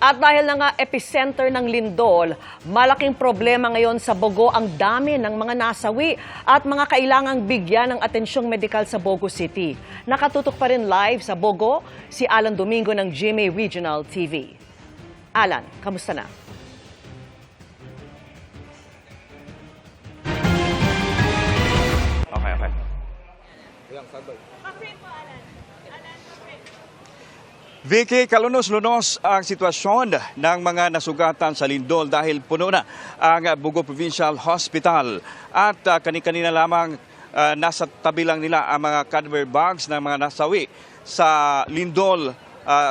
At dahil na nga epicenter ng lindol, malaking problema ngayon sa Bogo ang dami ng mga nasawi at mga kailangang bigyan ng atensyong medikal sa Bogo City. Nakatutok pa rin live sa Bogo si Alan Domingo ng GMA Regional TV. Alan, kamusta na? Okay. Vicky, kalunos-lunos ang sitwasyon ng mga nasugatan sa lindol dahil puno na ang Bogo Provincial Hospital at kani-kanina lamang nasa tabi lang nila ang mga cadaver bags ng mga nasawi sa lindol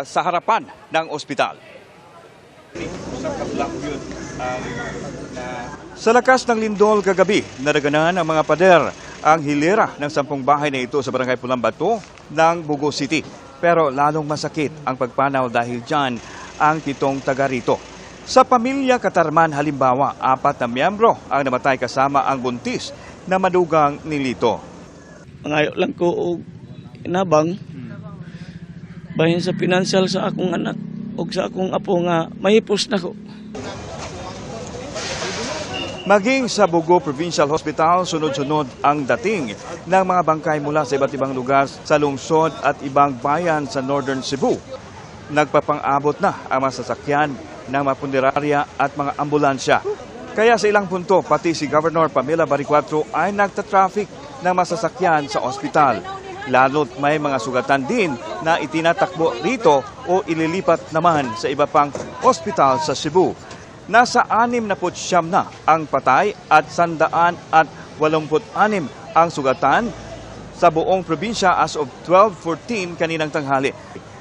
sa harapan ng ospital. Sa lakas ng lindol kagabi, nadaganan ang mga pader ang hilera ng 10 bahay na ito sa barangay Pulang Bato ng Bogo City. Pero lalong masakit ang pagpanaw dahil dyan ang 7 taga rito. Sa pamilya Katarman halimbawa, 4 na miyembro ang namatay kasama ang buntis na madugang nilito. Mangayo lang ko og inabang bahin sa pinansyal sa akong anak o sa akong apo nga mahipos na ko. Maging sa Bogo Provincial Hospital, sunod-sunod ang dating ng mga bangkay mula sa iba't ibang lugar sa lungsod at ibang bayan sa Northern Cebu. Nagpapang-abot na ang mga sasakyan ng mga punerarya at mga ambulansya. Kaya sa ilang punto, pati si Governor Pamela Baricuatro ay nagtatraffic ng mga sasakyan sa ospital. Lalo't may mga sugatan din na itinatakbo rito o ililipat naman sa iba pang ospital sa Cebu. Nasa 69 na ang patay at 186 ang sugatan sa buong probinsya as of 12:14 kaninang tanghali.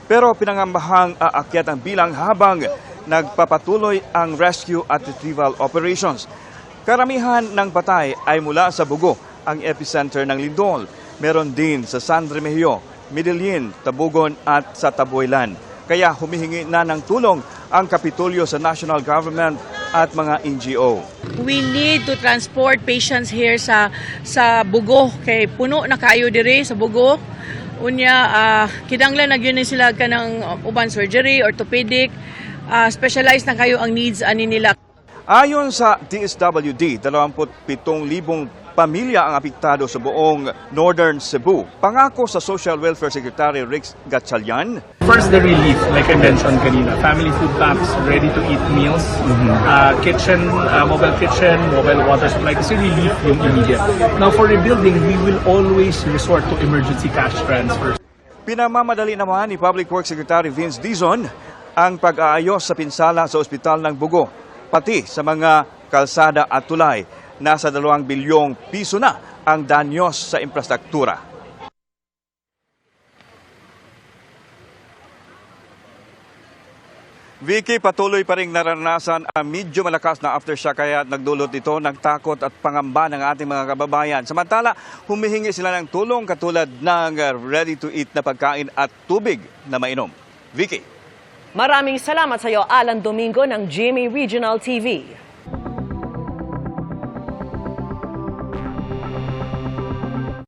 Pero pinangambahang aakyat ang bilang habang nagpapatuloy ang rescue at retrieval operations. Karamihan ng patay ay mula sa Bogo, ang epicenter ng lindol. Meron din sa San Remigio, Medellin, Tabugon at sa Taboylan. Kaya humihingi na ng tulong ang Kapitolyo sa national government at mga NGO. We need to transport patients here sa Bogo kay puno na kayo dire sa Bogo. Unya kinahanglan na gyud sila kanang uban surgery, orthopedic, specialized na kayo ang needs ani nila. Ayon sa DSWD, 27,000 pamilya ang apektado sa buong Northern Cebu. Pangako sa Social Welfare Secretary Rick Gatchalian. First, the relief, like I mentioned kanina, family food packs, ready-to-eat meals, kitchen, mobile water supply, kasi relief yung immediate. Now, for rebuilding, we will always resort to emergency cash transfers. Pinamamadali naman ni Public Works Secretary Vince Dizon ang pag-aayos sa pinsala sa ospital ng Bogo, pati sa mga kalsada at tulay. Nasa 2 bilyong piso na ang danyos sa infrastruktura. Vicky, patuloy pa rin naranasan ang medyo malakas na aftershock kaya nagdulot ito ng takot at pangamba ng ating mga kababayan. Samantala, humihingi sila ng tulong katulad ng ready-to-eat na pagkain at tubig na mainom. Vicky. Maraming salamat sa iyo, Alan Domingo ng GMA Regional TV.